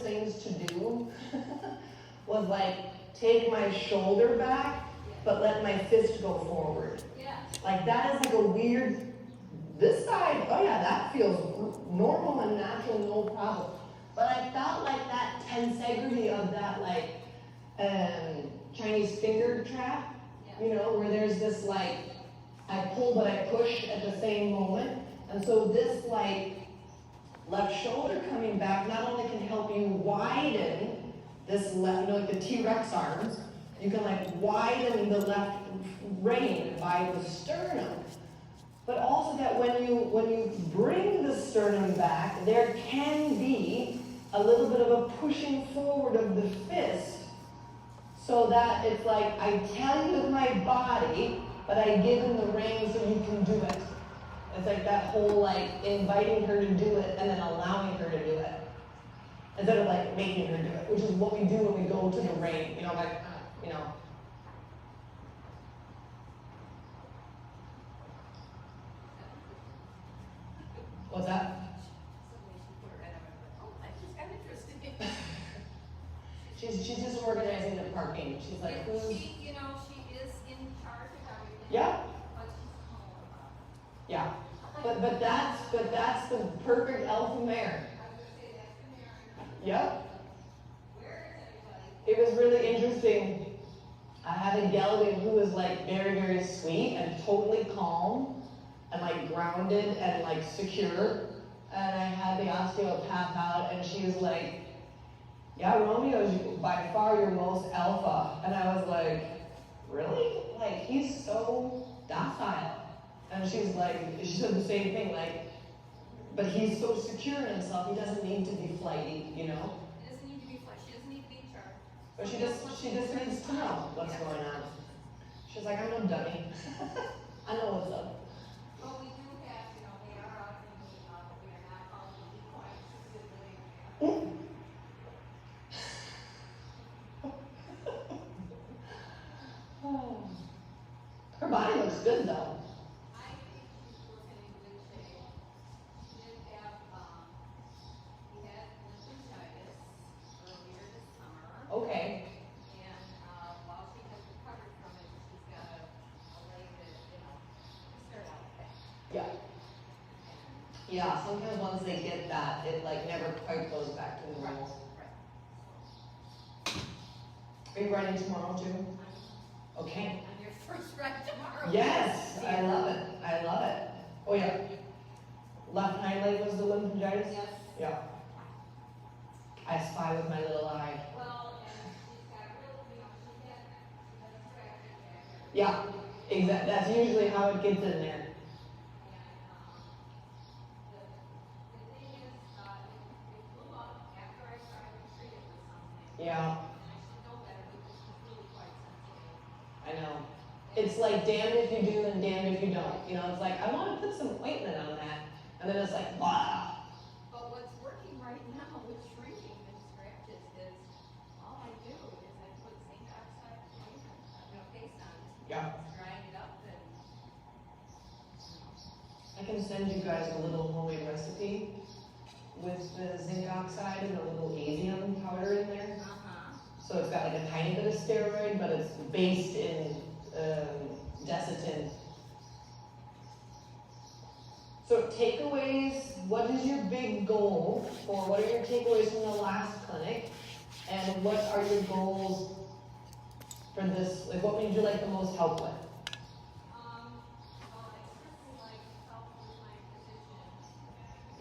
things to do was like take my shoulder back, but let my fist go forward. Yeah. Like that is like a weird, this side, oh yeah, that feels normal and natural, no problem. But I felt like that tensegrity of that like Chinese finger trap, you know, where there's this like, I pull but I push at the same moment. And so this like left shoulder coming back not only can help you widen this left, you know, like the T-Rex arms, you can like widen the left rein by the sternum. But also that when you bring the sternum back, there can be a little bit of a pushing forward of the fist, so that it's like I tell you with my body, but I give him the rein so you can do it. It's like that whole like inviting her to do it and then allowing her to do it. Instead of like making her do it, which is what we do when we go to the rein, you know, like, you know. What's that? She's just organizing the parking. She's like, who's... She, you know, she is in charge of everything. Yeah. But she's calm about it. Yeah. But that's the perfect alpha mare. I was gonna say that's the mare. Yep. Where is everybody? It was really interesting. I had a gelding who was like very, very sweet and totally calm and like grounded and like secure. And I had the osteopath out and she was like, yeah, Romeo's by far your most alpha. And I was like, really? Like, he's so docile. And she said the same thing, like, but he's so secure in himself, he doesn't need to be flighty, you know? She doesn't need to be flight. She doesn't need to be in charge. But she just needs to know what's going on. She's like, I'm no dummy. I know what's up. But we do have, you know, they are out in the, we are not calling them equine assisted living. Her body looks good though. I think she's looking in good shape. She did have, we had laryngitis earlier this summer. Okay. And while she has recovered from it, she's got a leg that, you know, started out with that. Yeah. Yeah, sometimes once they get that, it like never quite goes back to normal. Are you riding tomorrow too? Okay. On your first ride tomorrow. Yes, I love it. I love it. Oh yeah. Left hind leg was the laryngitis? Yes. Yeah. I spy with my little eye. Well, and she's got real, you know, she has scratches back there. Yeah, exactly. That's usually how it gets in there. The thing is, it blew up after I tried to treat it with something. Yeah, And I should know better because she's really quite sensitive. I know. It's like damned if you do and damned if you don't. You know, it's like I want to put some ointment on that, and then it's like blah. But what's working right now with shrinking and scratches is all I do is I put zinc oxide ointment, paste on it. Yeah. Grind it up and. I can send you guys a little homemade recipe with the zinc oxide and a little azium powder in there. So it's got like a tiny bit of steroid, but it's based in Desitin. So takeaways, what is your big goal, or what are your takeaways from the last clinic, and what are your goals for this, like what would you like the most help with? Well, I certainly like help with my position,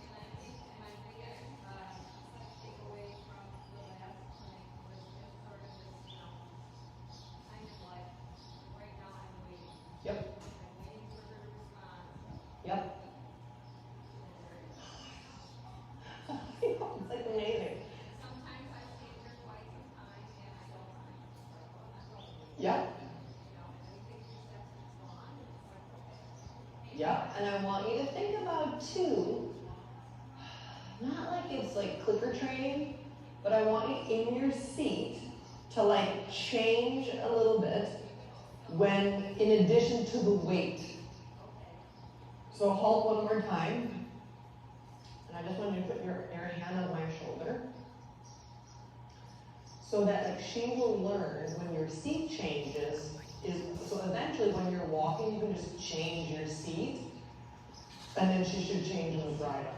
and I think my biggest takeaway from the last clinic was just sort of this, you know, kind of like, right now I'm waiting. Yep. I'm waiting for her to respond. Yep. It's like amazing. Sometimes I stand here quite some time and I don't mind. Yep. You know, and we take two steps and so on, and it's like, okay. Yep. And I want you to think about too, not like it's like clicker training, but I want you in your seat to like change a little bit when, in addition to the weight. So halt one more time. And I just want you to put your hand on my shoulder. so that like she will learn when your seat changes so eventually when you're walking, you can just change your seat, and then she should change the bridle.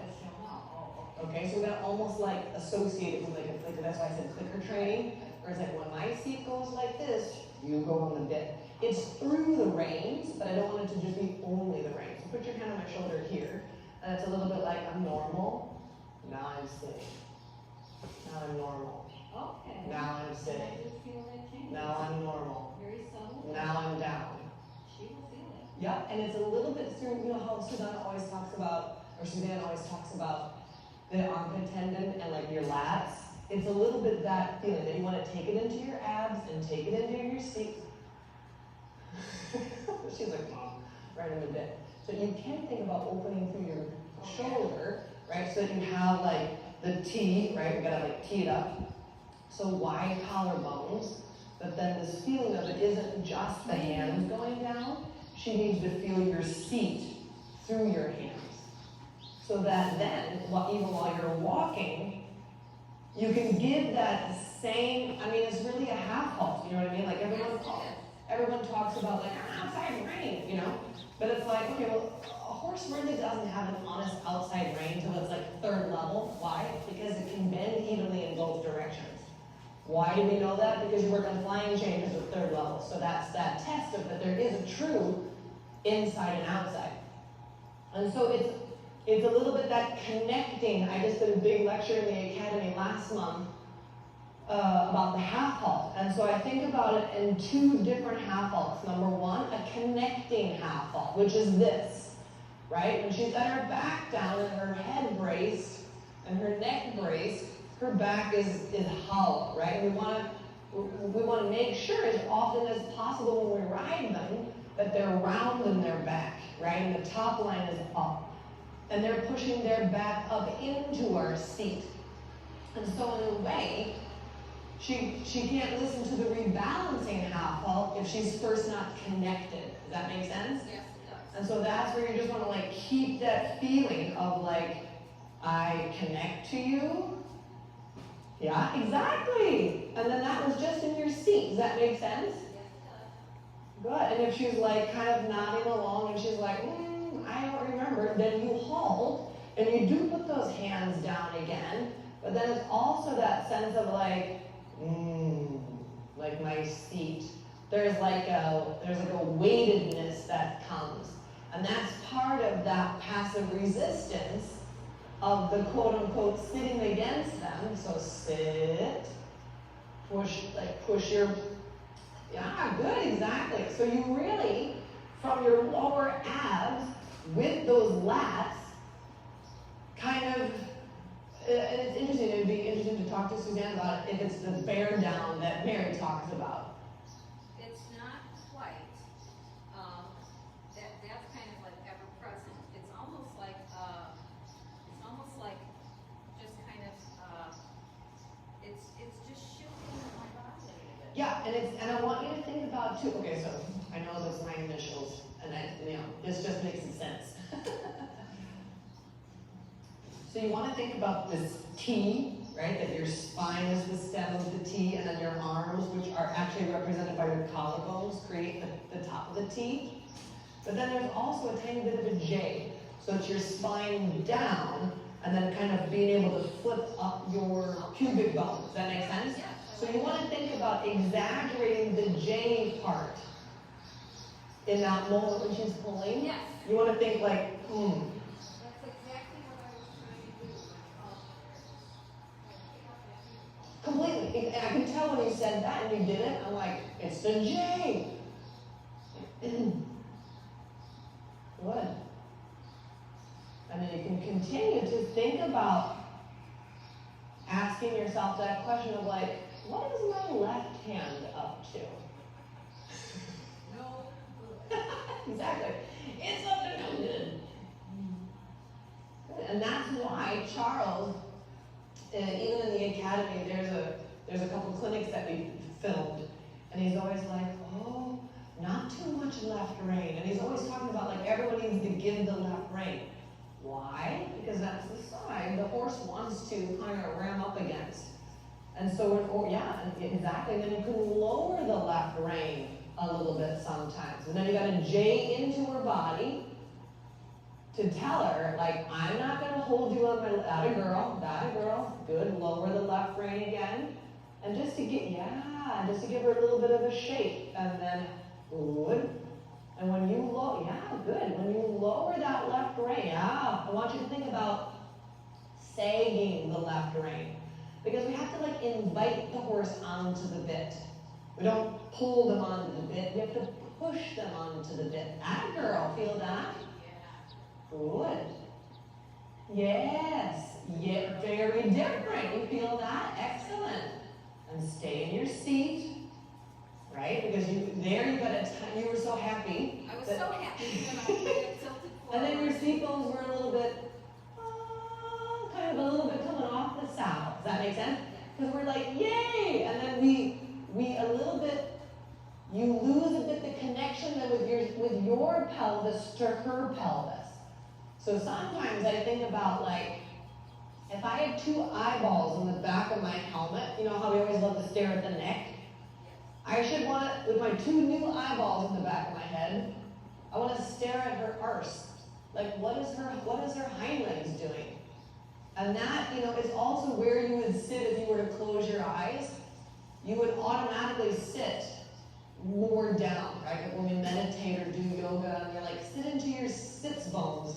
Okay, so we're gonna almost like associate it with like a clicker. That's why I said clicker training. Where it's like when my seat goes like this, you go on the bit. It's through the reins, but I don't want it to just be only the reins. So put your hand on my shoulder here, and it's a little bit like I'm normal. Now I'm sitting. Now I'm normal. Okay. Now I'm I sitting. just feel that change. Now I'm normal. Very subtle. Now I'm down. She will feel it. Yep, and it's a little bit through, you know how Suzanne always talks about the armpit tendon and like your lats. It's a little bit that feeling that you want to take it into your abs and take it into your seat. She's like, Mom, right in the bit. So you can think about opening through your shoulder, right? So that you have like the T, right? We gotta like tee it up. So wide collarbones, but then this feeling of it isn't just the hands going down. She needs to feel your seat through your hands. So that then, even while you're walking, you can give that same, I mean, it's really a half halt, you know what I mean? Like everyone talks about like outside rein, you know? But it's like, okay, well, a horse really doesn't have an honest outside rein until it's like third level. Why? Because it can bend evenly in both directions. Why do we know that? Because you work on flying changes at third level. So that's that test of that there is a true inside and outside. And so it's a little bit that connecting. I just did a big lecture in the academy last month about the half halt. And so I think about it in two different half halts. Number one, a connecting half halt, which is this, right? When she's got her back down and her head braced and her neck braced, her back is hollow, right? We want to make sure as often as possible when we ride them that they're round in their back, right? And the top line is up. And they're pushing their back up into our seat. And so in a way, she can't listen to the rebalancing half halt if she's first not connected. Does that make sense? Yes, it does. And so that's where you just want to like keep that feeling of like, I connect to you. Yeah, exactly. And then that was just in your seat. Does that make sense? Yes, it does. Good. And if she's like kind of nodding along and she's like, I don't remember, then you halt and you do put those hands down again. But then it's also that sense of like my seat. There's like a weightedness that comes. And that's part of that passive resistance of the quote-unquote sitting against them. So sit, push your, yeah, good, exactly. So you really, from your lower abs, with those lats, kind of, and it's interesting, it would be interesting to talk to Suzanne about it, if it's the bear down that Mary talks about. It's not quite. That's kind of like ever present. It's almost like just kind of it's just shifting my body a little bit. Yeah, and I want you to think about too. Okay, so I know those are my initials, and this just makes sense. So you want to think about this T, right? That your spine is the stem of the T, and then your arms, which are actually represented by your collarbones, create the top of the T. But then there's also a tiny bit of a J. So it's your spine down, and then kind of being able to flip up your pubic bone. Does that make sense? Yes. So you want to think about exaggerating the J part in that moment when she's pulling. Yes. You want to think like, That's exactly what I was trying to do. Completely. And I can tell when you said that and you did it, I'm like, it's the J. Good. And then you can continue to think about asking yourself that question of like, what is my left hand up to? No. Exactly. It's up to no good. And that's why Charles, even in the academy, there's a couple clinics that we filmed, and he's always like, oh, not too much left rein. And he's always talking about like everyone needs to give the left rein. Why? Because that's the side the horse wants to kind of ram up against. And so, exactly, and then you can lower the left rein a little bit sometimes. And then you got to J into her body to tell her, like, I'm not going to hold you on my, that a girl, good, lower the left rein again. And just to give her a little bit of a shake. And then, good. And when you when you lower that left rein, I want you to think about sagging the left rein. Because we have to like invite the horse onto the bit. We don't pull them onto the bit, we have to push them onto the bit. That girl, feel that? Yeah. Good. Yes. Yeah, very different. You feel that? Excellent. And stay in your seat. Right? Because you were so happy. I was so happy when I tilted forward. And then your seat bones were a little bit, kind of a little bit coming off the saddle. Does that make sense? Because we're like, yay! And then we a little bit, you lose a bit the connection then with your pelvis to her pelvis. So sometimes I think about like, if I had two eyeballs in the back of my helmet, you know how we always love to stare at the neck? I should want to, with my two new eyeballs in the back of my head, I want to stare at her arse. Like, what is her hind legs doing? And that, is also where you would sit if you were to close your eyes. You would automatically sit more down, right? Like when we meditate or do yoga, and you're like, sit into your sits bones,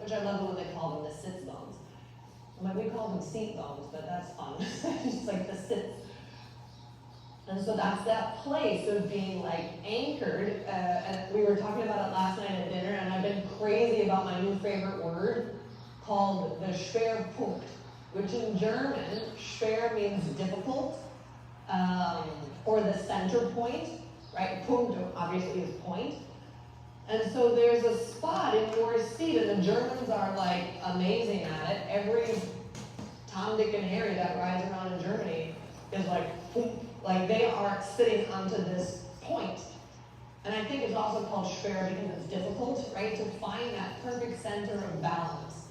which I love when they call them the sits bones. We call them seat bones, but that's fun. Just like the sits. And so that's that place of being like anchored. And we were talking about it last night at dinner, and I've been crazy about my new favorite word called the Schwerpunkt, which in German, Schwer means difficult, or the center point, right? Punkt obviously is point. And so there's a spot in your seat, and the Germans are like amazing at it. Every Tom, Dick, and Harry that rides around in Germany is like they are sitting onto this point. And I think it's also called schwer because it's difficult, right? To find that perfect center of balance.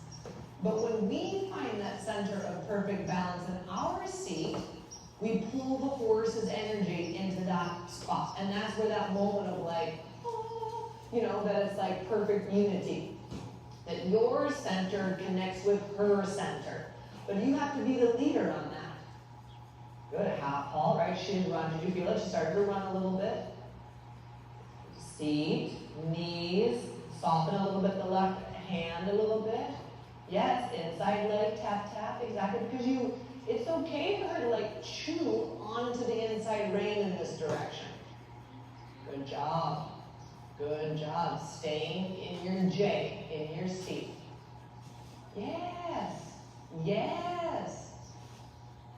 But when we find that center of perfect balance in our seat, we pull the horse's energy into that spot. And that's where that moment of like, that it's like perfect unity. That your center connects with her center. But you have to be the leader on that. Good, half halt, right? She did run. Did you feel it? She started to run a little bit. Seat, knees, soften a little bit the left hand a little bit. Yes, inside leg, tap, tap, exactly. Because it's okay for her to like chew onto the inside rein in this direction. Good job. Good job. Staying in your J, in your seat. Yes. Yes.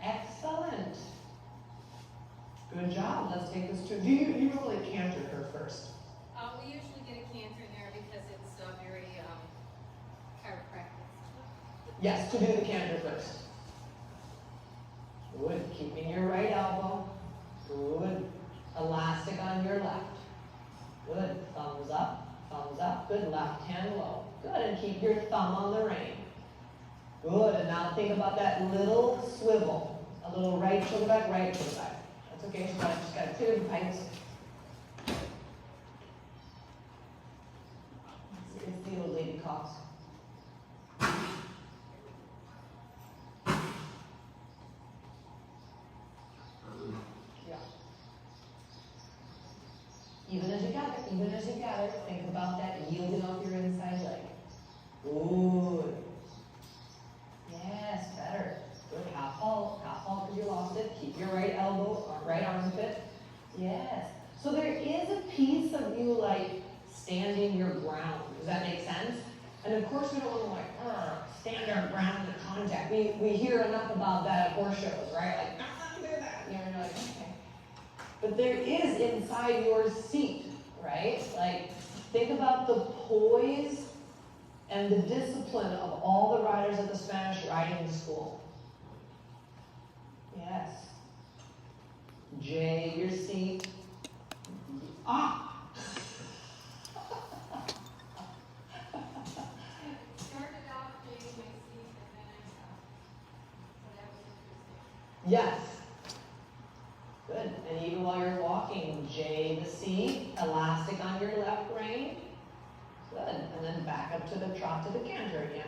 Excellent. Good job. Let's take this to, you normally canter her first? We usually get a canter in there because it's very chiropractic. Yes, to do the canter first. Good. Keeping your right elbow. Good. Elastic on your left. Good. Thumbs up. Thumbs up. Good. Left hand low. Good. And keep your thumb on the rein. Good. And now think about that little swivel. A little right shoulder back, right shoulder back. That's okay. Just got to clear the pipes. It's the old lady coughs. Yeah. Even as you gather, think about that yielding off your inside leg. Good. Yes, better. Good. Half halt because you lost it. Keep your right elbow, or right armpit. Yes. So there is a piece of you like standing your ground. Does that make sense? And of course we don't want to like stand our ground in contact. We hear enough about that at horse shows, right? Like, do that. You're like, okay. But there is inside your seat, right? Like, think about the poise and the discipline of all the riders at the Spanish riding school. Yes. J, your seat. Ah! Started off getting my seat and then I stopped. So that was interesting. Yes. your left rein. Good. And then back up to the trot to the canter again.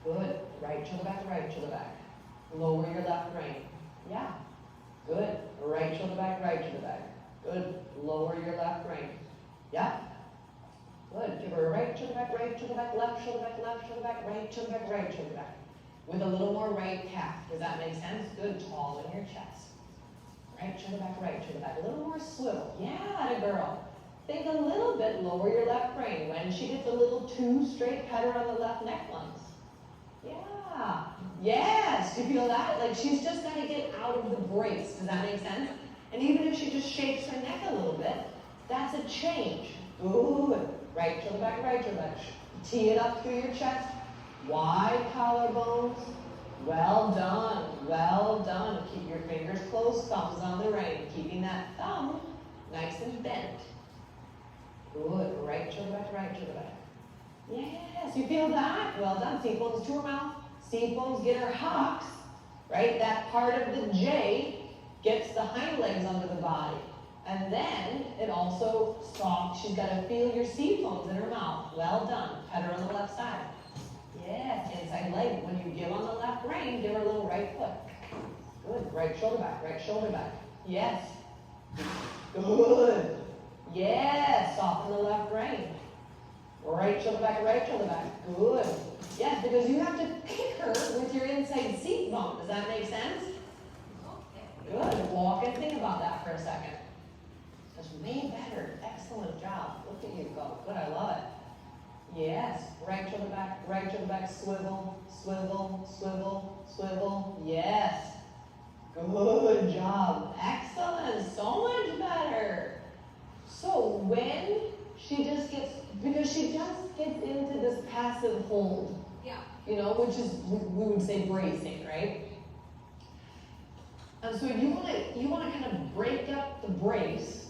Good. Right shoulder back, right shoulder back. Lower your left rein. Yeah. Good. Right shoulder back, right shoulder back. Good. Lower your left rein. Yeah. Good. Give her a right shoulder back, left shoulder back, right shoulder back, right shoulder back. With a little more right calf. Does that make sense? Good. Tall in your chest. Right shoulder back, a little more swivel. Yeah, girl. Think a little bit, lower your left rein. When she gets a little too straight, pet her on the left neck lunge. Yeah. Yes, you feel that? Like she's just got to get out of the brace. Does that make sense? And even if she just shakes her neck a little bit, that's a change. Good. Right shoulder back, right shoulder back. Tee it up through your chest. Wide collarbones. Well done. Well done. Keep your fingers closed, thumbs on the rein. Keeping that thumb nice and bent. Good. Right shoulder back, right shoulder back. Yes, you feel that? Well done. Seat bones to her mouth. Seat bones get her hocks. Right? That part of the J gets the hind legs under the body. And then it also soft. She's got to feel your seat bones in her mouth. Well done. Pet her on the left side. Yes, inside leg. When you give on the left rein, give her a little right foot. Good. Right shoulder back, right shoulder back. Yes. Good. Yes. Soften the left rein. Right shoulder back, right shoulder back. Good. Yes, because you have to kick her with your inside seat bone. Does that make sense? Good. Walk and think about that for a second. That's way better. Excellent job. Look at you go. Good. I love it. Yes. Right shoulder back, swivel, swivel, swivel, swivel. Yes. Good job. Excellent. So much better. So when she just gets, because she just gets into this passive hold, you know, which is, we would say bracing, right? And so you want to kind of break up the brace,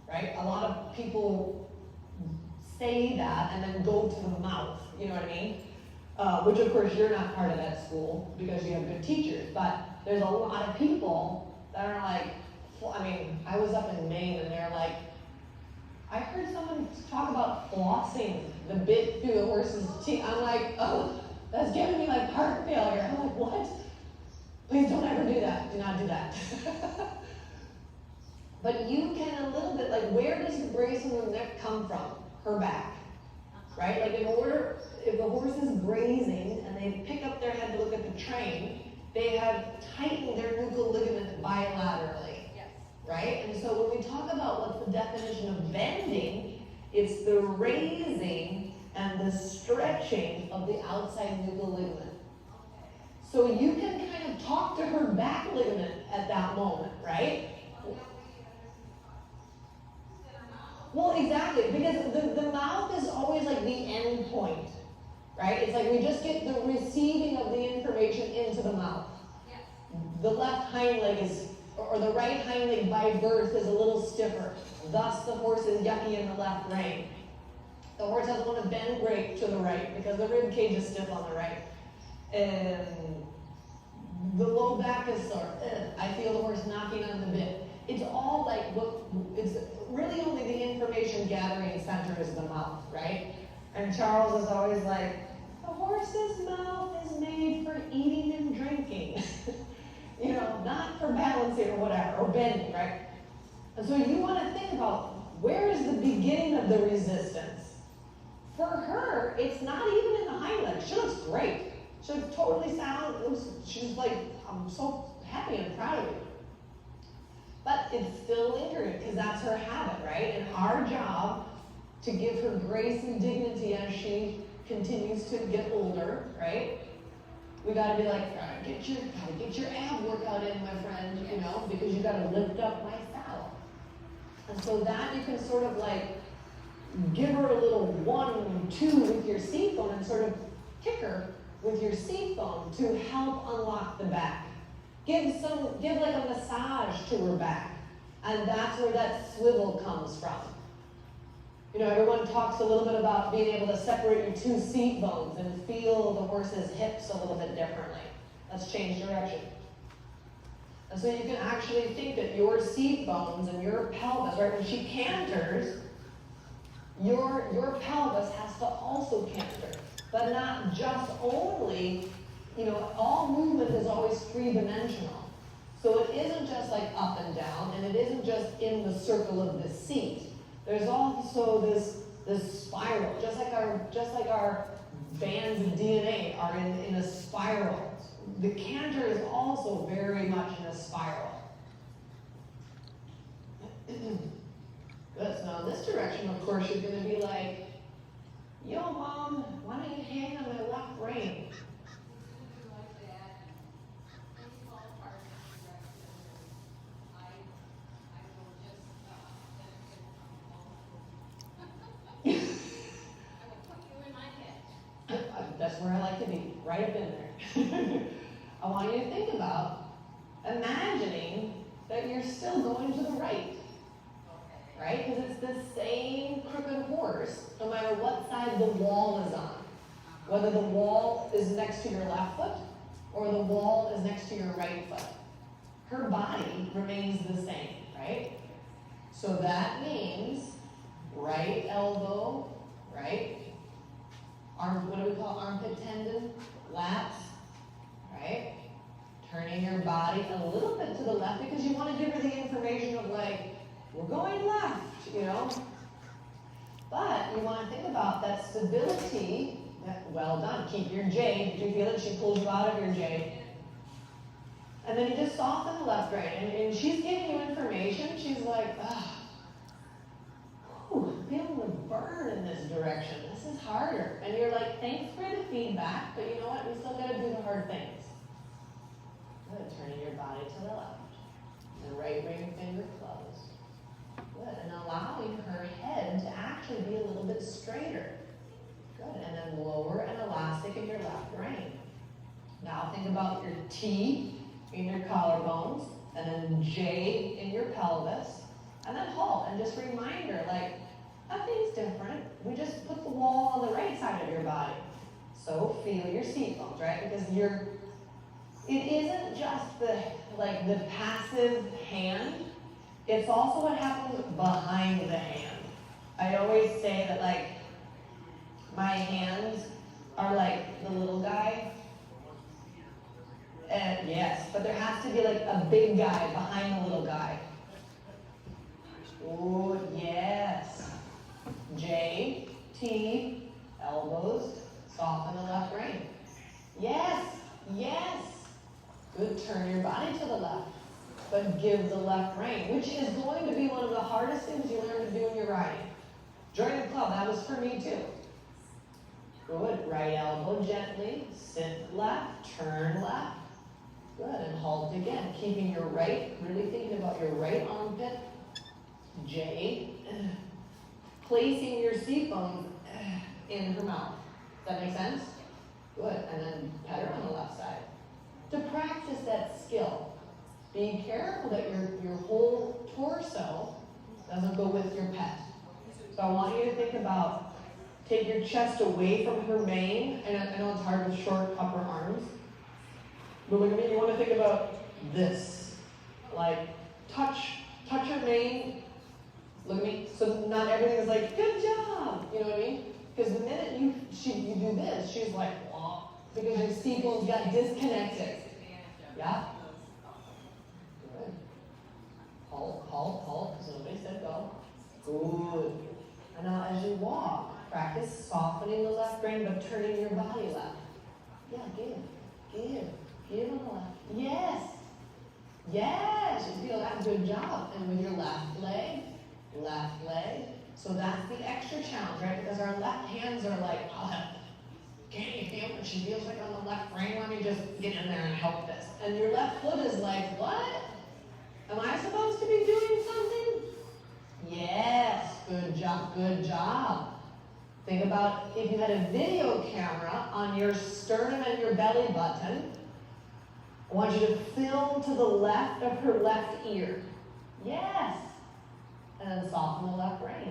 right? A lot of people say that and then go to the mouth, you know what I mean? Which of course you're not part of that school because you have good teachers, but there's a lot of people that are like, I mean, I was up in Maine and they're like, I heard someone talk about flossing the bit through the horse's teeth. I'm like, oh, that's giving me like heart failure. I'm like, what? Please don't ever do that. Do not do that. But you can a little bit, like, where does the brace on the neck come from? Her back, right? Like in order, if the horse is grazing and they pick up their head to look at the train, they have tightened their nuchal ligament bilaterally, right? And so when we talk about what's the definition of bending, it's the raising and the stretching of the outside nuchal ligament. So you can kind of talk to her back ligament at that moment, right? Well, exactly, because the mouth is always like the end point, right? It's like we just get the receiving of the information into the mouth. Yes. The left hind leg is, or the right hind leg by birth is a little stiffer. Thus, the horse is yucky in the left rein. The horse doesn't want to bend great to the right because the rib cage is stiff on the right. And the low back is sore. I feel the horse knocking on the bit. It's all like, it's really only the information gathering center is the mouth, right? And Charles is always like, the horse's mouth is made for eating and drinking. You know, not for balancing or whatever, or bending, right? And so you want to think about, where is the beginning of the resistance? For her, it's not even in the hind leg. She looks great. She looks totally sound. She's like, I'm so happy and proud of you. But it's still lingering because that's her habit, right? And our job to give her grace and dignity as she continues to get older, right? We gotta be like, gotta get your ab workout in, my friend, you know, because you gotta lift up my saddle. And so that you can sort of like give her a little 1, 2 with your seat bone and sort of kick her with your seat bone to help unlock the back. Give like a massage to her back. And that's where that swivel comes from. You know, everyone talks a little bit about being able to separate your 2 seat bones and feel the horse's hips a little bit differently. Let's change direction. And so you can actually think that your seat bones and your pelvis, right, when she canters, your pelvis has to also canter. But not just only, all movement is always three-dimensional. So it isn't just like up and down, and it isn't just in the circle of the seat. There's also this spiral, just like our bands of DNA are in a spiral. The canter is also very much in a spiral. Good. So now in this direction, of course, you're going to be like, yo, Mom, why don't you hang on my left rein? That's where I like to be, right up in there. I want you to think about imagining that you're still going to the right. Right? Because it's the same crooked horse, no matter what side the wall is on. Whether the wall is next to your left foot or the wall is next to your right foot. Her body remains the same, right? So that means right elbow, right? What do we call armpit tendon? Lats, right? Turning your body a little bit to the left because you want to give her the information of like, we're going left, But you want to think about that stability. Well done. Keep your J. Did you feel it? She pulls you out of your J. And then you just soften the left rein. And she's giving you information. She's like, I'm feeling the burn in this direction. This is harder. And you're like, thanks for the feedback, but you know what? We still got to do the hard things. Good. Turning your body to the left. And right ring finger closed. Good. And allowing her head to actually be a little bit straighter. Good. And then lower an elastic in your left rein. Now think about your T in your collarbones, and then J in your pelvis, and then halt. And just remind her, like, nothing's different. We just put the wall on the right side of your body. So feel your seat bones, right? Because it isn't just the passive hand. It's also what happens behind the hand. I always say that, like, my hands are like the little guy. And yes, but there has to be like a big guy behind the little guy. Oh, yes. J, T, elbows, soften the left rein. Yes, yes. Good, turn your body to the left. But give the left rein, which is going to be one of the hardest things you learn to do when you're riding. Join the club, that was for me too. Good, right elbow gently, sit left, turn left. Good, and halt again, keeping your right, really thinking about your right armpit. J, placing your seat bone in her mouth. Does that make sense? Good, and then pet her on the left side. To practice that skill, be careful that your whole torso doesn't go with your pet. So I want you to think about, take your chest away from her mane. And I know it's hard with short upper arms. But look at me, you want to think about this. Like, touch her mane. Look at me. So not everything is like, good job. You know what I mean? Because the minute you do this, she's like, wah, because your seat bones got disconnected. Yeah? Good. Halt, because nobody said go. Good. And now as you walk, practice softening the left rein, but turning your body left. Yeah, give on the left. Yes. Yes, you feel that, good job. And with your left leg. So that's the extra challenge, right? Because our left hands are like, can't you feel what she feels like on the left rein? Let me just get in there and help this. And your left foot is like, what? Am I supposed to be doing something? Yes, good job. Think about if you had a video camera on your sternum and your belly button. I want you to film to the left of her left ear. Yes. And then soften the left rein.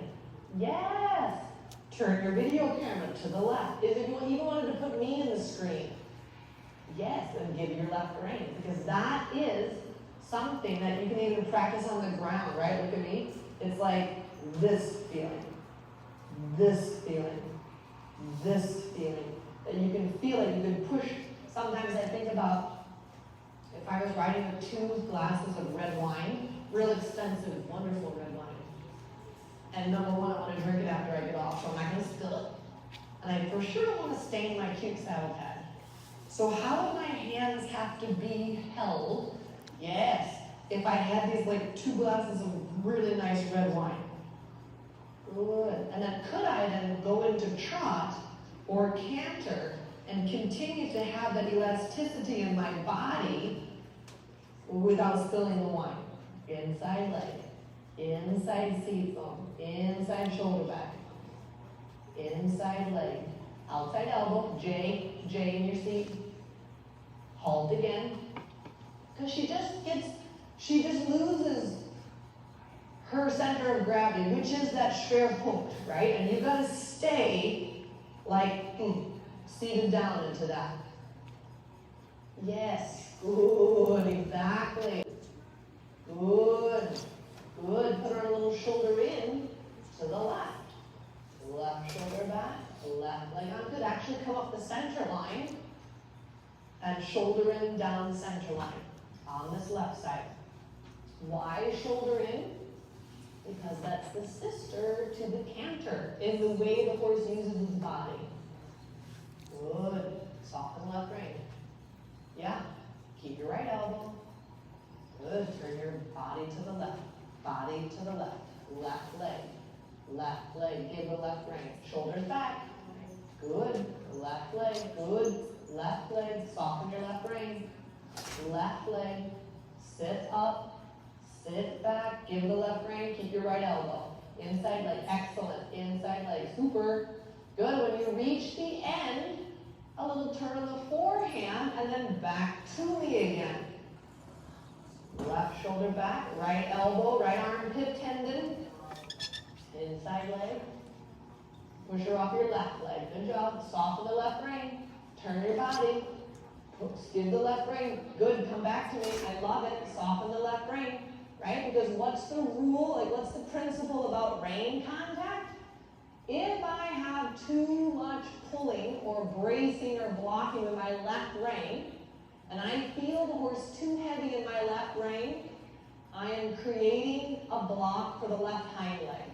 Yes. Turn your video camera to the left. If you even wanted to put me in the screen. Yes, and give your left rein. Because that is something that you can even practice on the ground, right? Look at me. It's like this feeling, this feeling, this feeling. That you can feel it, you can push. Sometimes I think about if I was riding with 2 glasses of red wine, real expensive, wonderful red wine. And number one, I want to drink it after I get off, so I'm not going to spill it. And I for sure don't want to stain my cute saddle pad. So how do my hands have to be held? Yes, if I had these like 2 glasses of really nice red wine. Good. And then could I then go into trot or canter and continue to have that elasticity in my body without spilling the wine? Inside leg, inside seat bone, inside shoulder back, inside leg, outside elbow, J in your seat. Halt again. Because she just loses her center of gravity, which is that Schwerpunkt, right? And you've got to stay like seated down into that. Yes, good, exactly. Good, good. Put our little shoulder in to the left. Left shoulder back, left leg on. Good. Actually come up the center line and shoulder in down the center line on this left side. Why shoulder in? Because that's the sister to the canter in the way the horse uses his body. Good. Soften left rein. Yeah. Keep your right elbow. Good. Turn your body to the left. Body to the left. Left leg. Left leg. Give the left rein. Shoulders back. Good. Left leg. Good. Left leg. Soften your left rein. Left leg. Sit up. Sit back. Give the left rein. Keep your right elbow. Inside leg. Excellent. Inside leg. Super. Good. When you reach the end, a little turn of the forehand, and then back to me again. Left shoulder back, right elbow, right armpit tendon, inside leg. Push her off your left leg. Good job. Soften the left rein. Turn your body. Give the left rein. Good. Come back to me. I love it. Soften the left rein. Right? Because what's the rule? Like, what's the principle about rein contact? If I have too much pulling or bracing or blocking with my left rein, and I feel the horse too heavy in my left rein, I am creating a block for the left hind leg.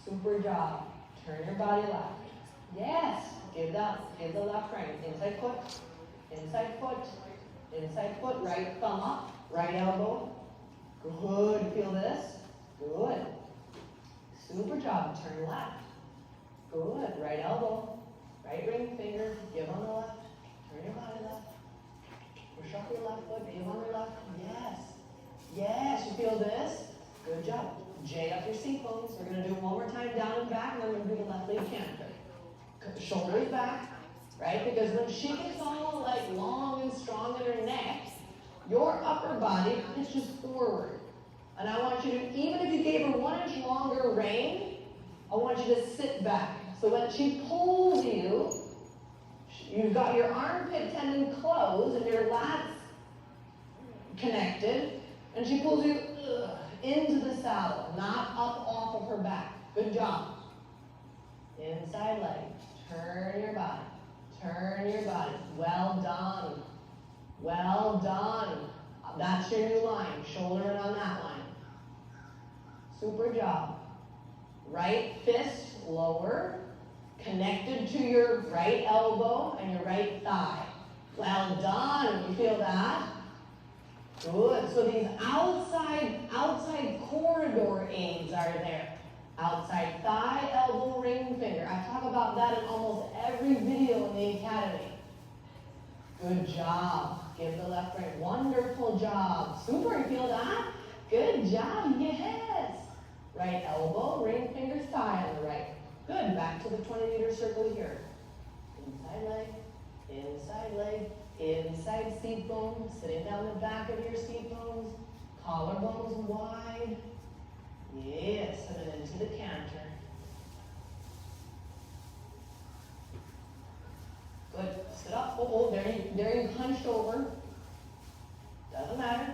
Super job. Turn your body left. Yes. Give the left rein. Inside foot. Inside foot. Inside foot. Right thumb up. Right elbow. Good. Feel this. Good. Super job. Turn left. Good. Right elbow. Right ring finger. Give on the left. Turn your body left. Push up your left foot. Give on your left. Yes. Yes. You feel this? Good job. J up your seat bones. We're going to do it one more time down and back, and then we're going to do the left leg canter. Shoulders back, right? Because when she gets all like long and strong in her neck, your upper body pitches forward. And I want you to, even if you gave her 1 inch longer rein, I want you to sit back. So when she pulls you, you've got your armpit tendon closed and your lats connected, and she pulls you into the saddle, not up off of her back. Good job. Inside leg. Turn your body. Turn your body. Well done. Well done. That's your new line. Shoulder in on that line. Super job. Right fist lower, connected to your right elbow and your right thigh. Well done. You feel that? Good. So these outside corridor aids are there. Outside thigh, elbow, ring finger. I talk about that in almost every video in the academy. Good job. Give the left ring. Wonderful job. Super. You feel that? Good job. Yes. Right elbow, ring finger, thigh on the right. Good. Back to the 20-meter circle here. Inside leg, inside leg, inside seat bone. Sitting down the back of your seat bones. Collarbones wide. Yes, and then into the canter. Good. Sit up. Oh, there you hunched over. Doesn't matter.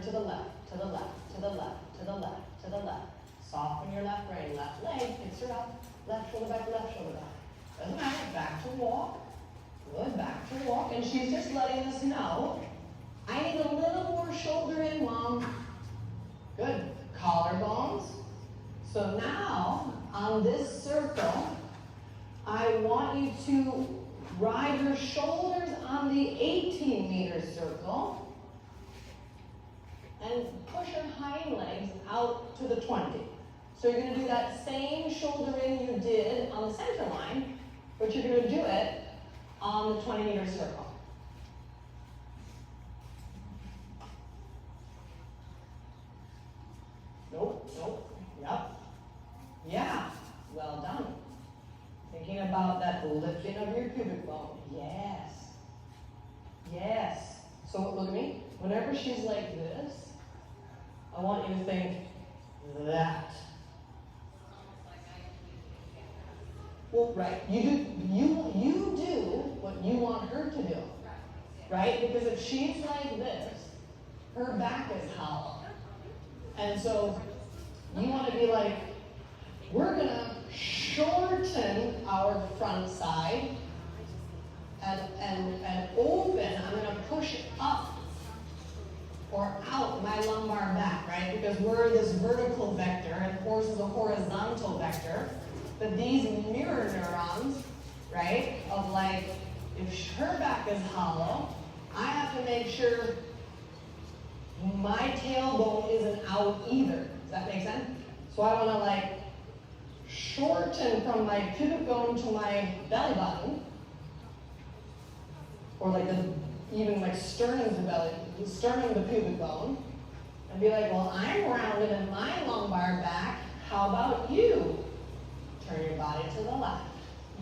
to the left, to the left, to the left, to the left, to the left. Soften your left brain, left leg, picks her up, left shoulder back, left shoulder back. Doesn't matter, back to walk. Good, back to walk. And she's just letting us know, I need a little more shoulder in, Mom. Good. Collarbones. So now, on this circle, I want you to ride your shoulders on the 18-meter circle and push your hind legs out to the 20. So you're going to do that same shoulder in you did on the center line, but you're going to do it on the 20-meter circle. Nope. Yep. Yeah. Well done. Thinking about that lifting of your pubic bone. Yes. So look at me. Whenever she's like this, I want you to think that. Well, right. You do what you want her to do. Right? Because if she's like this, her back is hollow. And so you want to be like, we're going to shorten our front side and open. I'm going to push up or out my lumbar back, right? Because we're this vertical vector and horse is a horizontal vector. But these mirror neurons, right, of like, if her back is hollow, I have to make sure my tailbone isn't out either. Does that make sense? So I want to like shorten from my pubic bone to my belly button, or like even like sternum to pubic bone, and be like, well, I'm rounded in my lumbar back. How about you? Turn your body to the left.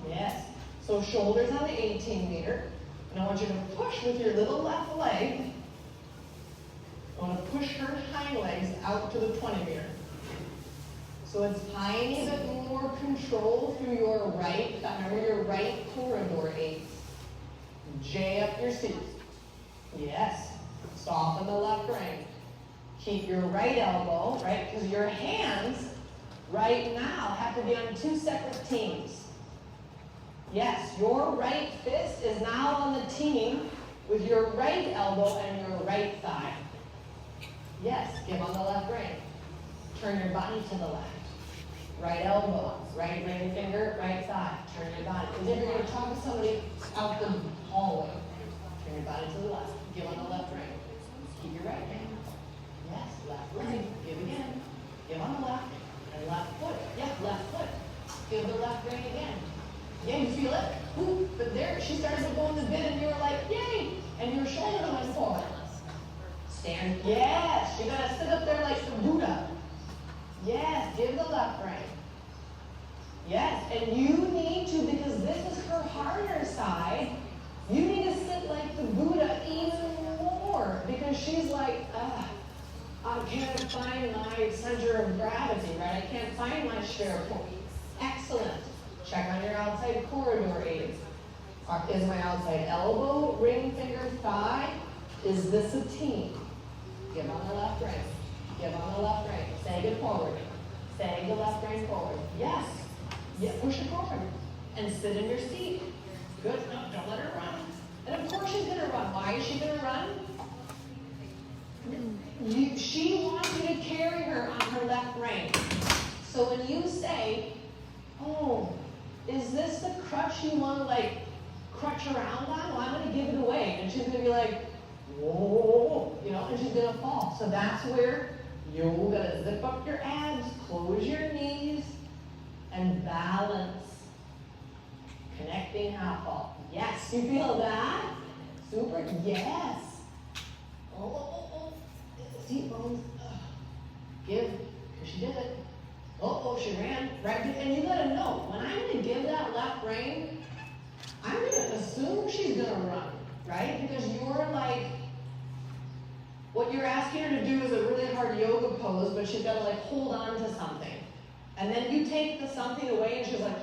Yes. So shoulders on the 18-meter, and I want you to push with your little left leg. I want to push her hind legs out to the 20-meter. So it's tiny bit more control through your right. Remember your right corridor aids. J up your seat. Yes. Soften the left brain. Keep your right elbow, right? Because your hands right now have to be on two separate teams. Yes, your right fist is now on the team with your right elbow and your right thigh. Yes, give on the left brain. Turn your body to the left. Right elbow, right ring finger, right thigh. Turn your body. As if you're going to talk to somebody out the hallway. Turn your body to the left. Give on the left brain. Keep your right hand. Yes, left leg. Give again. Give on the left. And left foot. Yeah, left foot. Give the left brain again. Yeah, you feel it? Ooh, but there, she starts to go in the bit and you were like, yay! And your shoulder went forward. Stand. Yes, you're going to sit up there like the Buddha. Yes, give the left brain. Yes, and you need to, because this is her harder side, you need to sit like the Buddha even more. Because she's like, I can't find my center of gravity, right? I can't find my share point. Excellent. Check on your outside corridor aids. Is my outside elbow, ring finger, thigh? Is this a team? Give on the left brain. Give on the left brain. Sag it forward. Sag the left brain forward. Yes. Yeah, push it forward. And sit in your seat. Good. No, don't let her run. And of course she's going to run. Why is she going to run? She wants you to carry her on her left rein. So when you say, oh, is this the crutch you want to like crutch around on? Well, I'm going to give it away. And she's going to be like, whoa, you know, and she's going to fall. So that's where you're going to zip up your abs, close your knees, and balance. Connecting half ball. Yes, you feel that? Super, yes. Oh. Seat bones. Give, because she did it. Oh, she ran. Right, and you gotta know, when I'm going to give that left rein, I'm going to assume she's going to run, right? Because you're like, what you're asking her to do is a really hard yoga pose, but she's got to like hold on to something. And then you take the something away and she's like,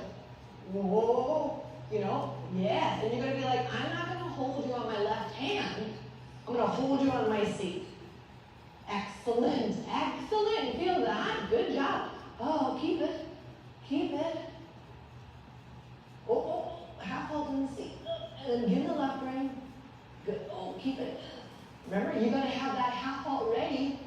whoa, you know? Yes. And you're going to be like, I'm not going to hold you on my left hand. I'm going to hold you on my seat. Excellent, excellent. Feel that? Good job. Oh, keep it, keep it. Oh, half halt in the seat. And then give the left rein. Good. Oh, keep it. Remember, you got to have that half halt ready.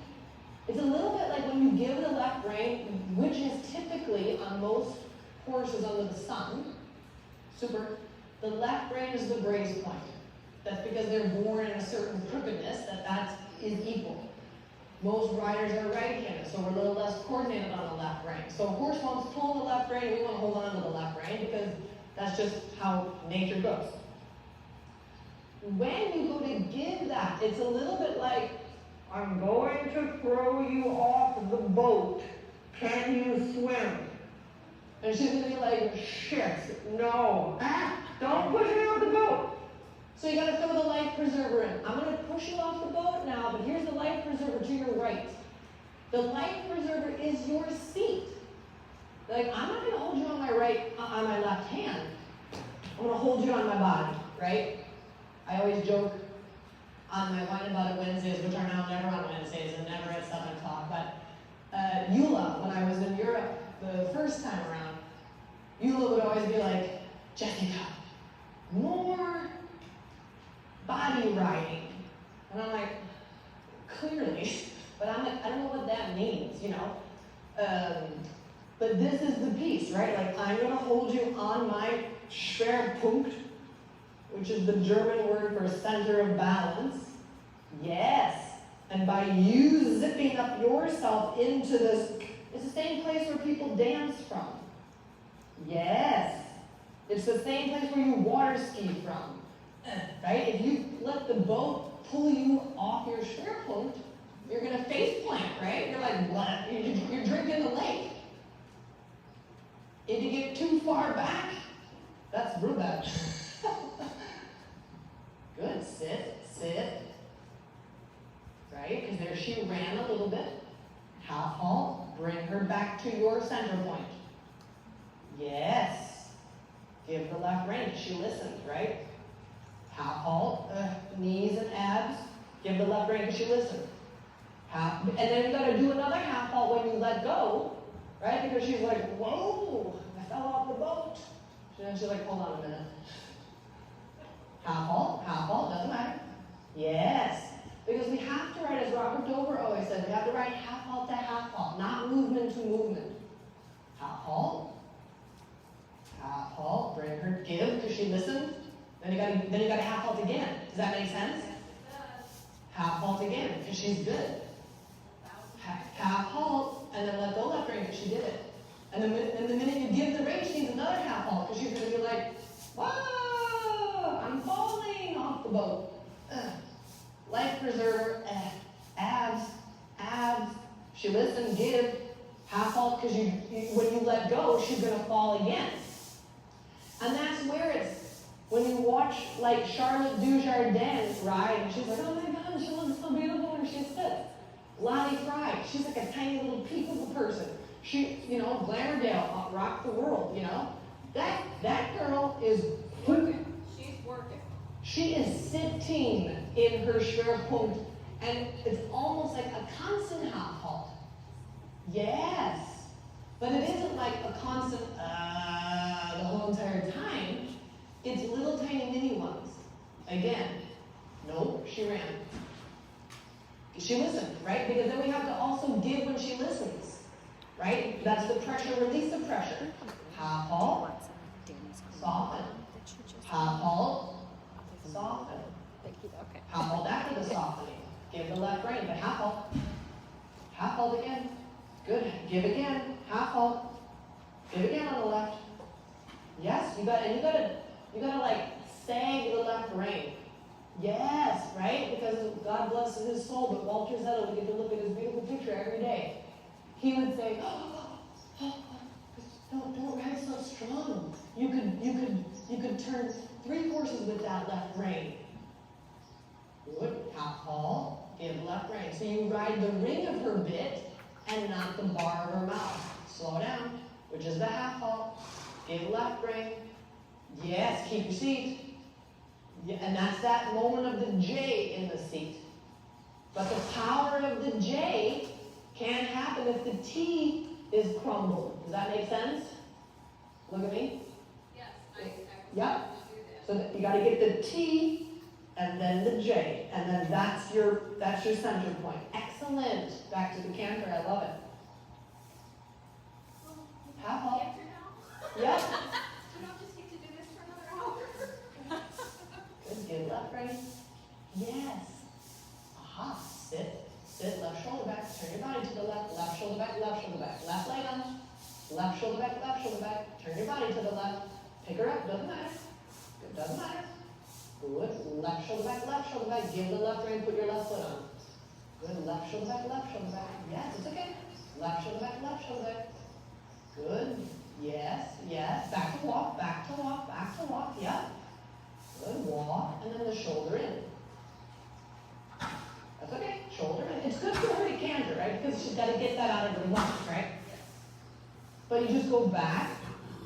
It's a little bit like when you give the left rein, which is typically on most horses under the sun. Super. The left rein is the brace point. That's because they're born in a certain crookedness that is equal. Most riders are right-handed, so we're a little less coordinated on the left rein. So a horse wants to pull the left rein, we want to hold on to the left rein because that's just how nature goes. When you go to give that, it's a little bit like, I'm going to throw you off the boat. Can you swim? And she's going to be like, shit, no. Don't push me off the boat. So you got to throw the life preserver in. I'm going to push you off the boat now, but here's the life preserver to your right. The life preserver is your seat. Like, I'm not going to hold you on my left hand. I'm going to hold you on my body, right? I always joke on my Wine About It Wednesdays, which are now never on Wednesdays and never at 7 o'clock, but Eula, when I was in Europe the first time around, Eula would always be like, Jessica, more body riding. And I'm like, clearly, but I'm like, I don't know what that means, you know? But this is the piece, right? Like, I'm going to hold you on my Schwerpunkt, which is the German word for center of balance. Yes. And by you zipping up yourself into this, it's the same place where people dance from. Yes. It's the same place where you water ski from. Right? If you let the boat pull you off your Schwerpunkt, you're going to face plant, right? You're like, what? You're drinking the lake. If you get too far back, that's real bad. Good. Sit, sit. Right? Because there she ran a little bit. Half halt. Bring her back to your center point. Yes. Give the left rein. She listened, right? Half halt. Knees and abs. Give the left rein because she listened. Half, and then you got to do another half halt when you let go, right? Because she's like, whoa, I fell off the boat. And then she's like, hold on a minute. Half halt, doesn't matter. Yes. Because we have to ride, as Robert Dover always said, we have to ride half halt to half halt, not movement to movement. Half halt, bring her, give, because she listened. Then you got to half halt again. Does that make sense? Half halt again, because she's good. Half halt, and then let go left rein, because she did it. And the minute you give the rein, she needs another half halt, because she's going to be like, whoa, I'm falling off the boat. Life preserver, abs. She listened, give, half halt, because when you let go, she's going to fall again. And that's where it's, when you watch like Charlotte Dujardin ride, and she's like, oh my God, she looks so beautiful when she sits. Lottie Fry, she's like a tiny little peep of a person. She, Glamourdale, rock the world, That girl is working. She's working. She is sitting in her Schwerpunkt, and it's almost like a constant half halt. Yes. But it isn't like a constant, the whole entire time. It's little tiny mini ones. Again, nope, she ran. She listened, right? Because then we have to also give when she listens, right? That's the pressure, release the pressure. Half halt, soften. Half halt, soften. Half halt after the softening. Give the left rein, but half halt. Half halt again. Good. Give again. Half halt. Give again on the left. Yes, you gotta like sag the left rein. Yes, right? Because God bless his soul, but Walter Zettel, we get to look at his beautiful picture every day. He would say, don't ride so strong. You could turn 3 horses with that left rein. Good. Half halt, give left rein. So you ride the ring of her bit and not the bar of her mouth. Slow down, which is the half halt. Give left rein. Yes, keep your seat. Yeah, and that's that moment of the J in the seat. But the power of the J happen if the T is crumbled? Does that make sense? Look at me. Yes, I Yeah. do that. So that you gotta get the T and then the J, and then that's your center point. Excellent. Back to the canter, I love it. Half halt. Canter now? Yep. So don't just get to do this for another hour? Good, good. Left brain. Yes. Aha. Sit. Sit. Left shoulder back. Turn your body to the left. Left shoulder back. Left shoulder back. Left leg on. Left shoulder back. Left shoulder back. Turn your body to the left. Pick her up. Doesn't matter. It doesn't matter. Good. Left shoulder back. Left shoulder back. Give the left rein. Put your left foot on. Good. Left shoulder back. Left shoulder back. Yes, it's okay. Left shoulder back. Left shoulder back. Good. Yes. Yes. Back to walk. Back to walk. Back to walk. Yep. Good. Walk. And then the shoulder in. That's okay. Shoulder in. It's good for her to canter, right? Because she's got to get that out of her lungs, right? But you just go back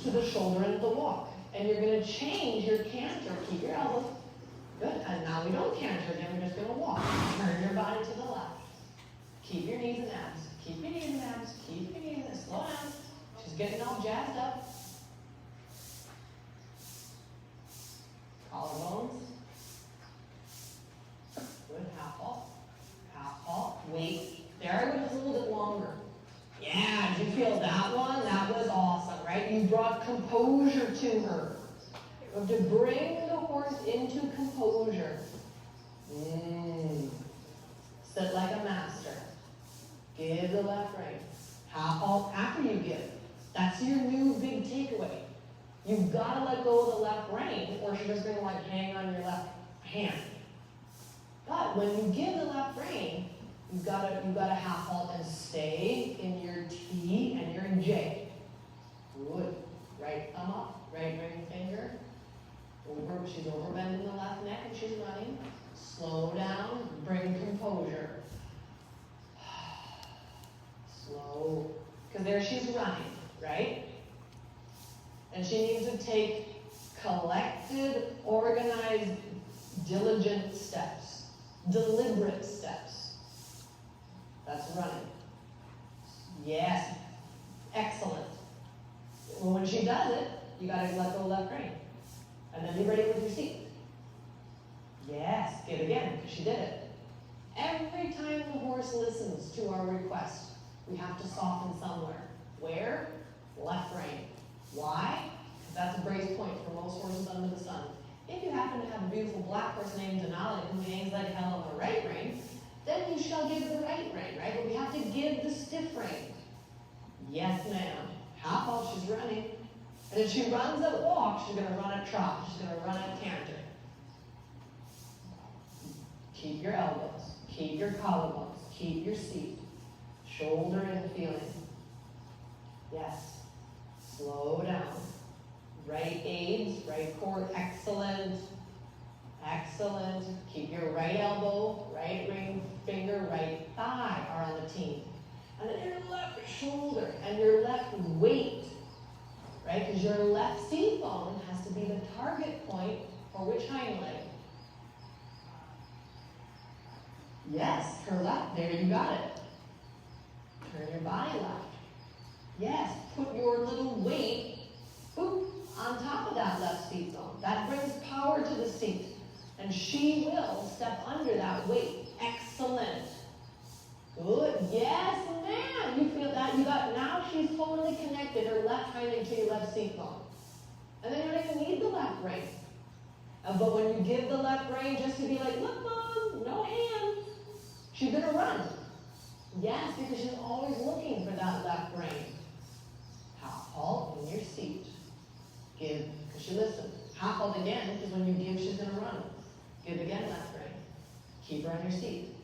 to the shoulder in the walk. And you're going to change your canter. Keep your elbows. Good. And now we don't canter again. We're just going to walk. Turn your body to the left. Keep your knees and abs. Keep your knees and abs. Keep your knees and slow down. She's getting all jazzed up. Collarbones. Good. Half halt. Half halt. Wait. There I would just a little bit longer. Yeah, did you feel that one? That was awesome, right? You brought composure to her. You have to bring the horse into composure. Sit like a master. Give the left rein. Half halt after you give. That's your new big takeaway. You've got to let go of the left rein, or she's just going to like hang on your left hand. But when you give the left rein, you've got to half halt and stay in your T and your J. Good. Right thumb up, right ring finger. Over, she's over bending the left neck and she's running. Slow down, bring composure. Slow. Because there she's running, right? And she needs to take collected, organized, diligent steps. Deliberate steps. That's running. Yes. Excellent. Well, when she does it, you got to let go of left rein. And then be ready with your seat. Yes. Give again, because she did it. Every time the horse listens to our request, we have to soften somewhere. Where? Left rein. Why? Because that's a brace point for most horses under the sun. If you happen to have a beautiful black horse named Denali who hangs like hell on the right rein, then you shall give the right rein, right? But we have to give the stiff rein. Yes, ma'am. Half halt, she's running. And if she runs at walk, she's going to run at trot. She's going to run at canter. Keep your elbows. Keep your collarbones. Keep your seat. Shoulder in feeling. Yes. Slow down. Right aids, right core, excellent. Excellent. Keep your right elbow, right ring finger, right thigh are on the team. And then your left shoulder and your left weight, right? Because your left seat bone has to be the target point for which hind leg? Yes, her left. There, you got it. Turn your body left. Yes, put your little weight, boop, on top of that left seat bone. That brings power to the seat. And she will step under that weight. Excellent. Good. Yes, ma'am. You feel that? You got, now she's totally connected, her left hind leg to your left seat bone. And then you don't even need the left rein. But when you give the left rein just to be like, look, Mom, no hand, she's going to run. Yes, because she's always looking for that left rein. Half halt in your seat. Give, because she listens. Half halt again, because when you give, she's going to run. Give again, left rein. Keep her on your seat.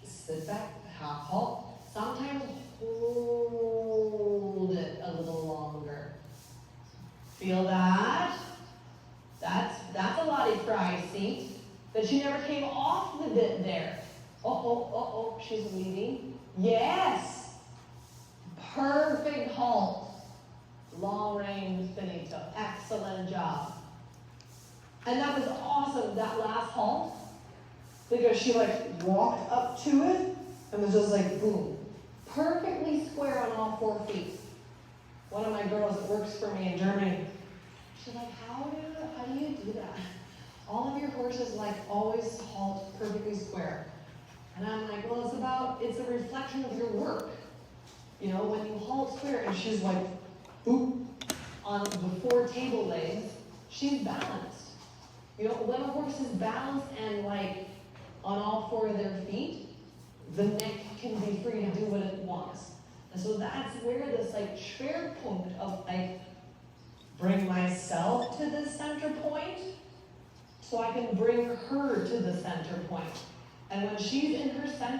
Sit back, half halt. Sometimes hold it a little longer. Feel that? That's a Lottie Fry seat. But she never came off the bit there. Oh, she's leaving. Yes! Perfect halt. Long range finito. Excellent job. And that was awesome, that last halt, because she like walked up to it and was just like, boom. perfectly square on all 4 feet. One of my girls that works for me in Germany, she's like, how do you do that? All of your horses like always halt perfectly square. And I'm like, well, it's a reflection of your work. You know, when you halt square, and she's like, boop, on the 4 table legs, she's balanced. You know, when a horse is balanced and like on all 4 of their feet, the neck can be free to do what it wants. And so that's where this like Schwerpunkt of like bring myself to the center point so I can bring her to the center point. And when she's in her center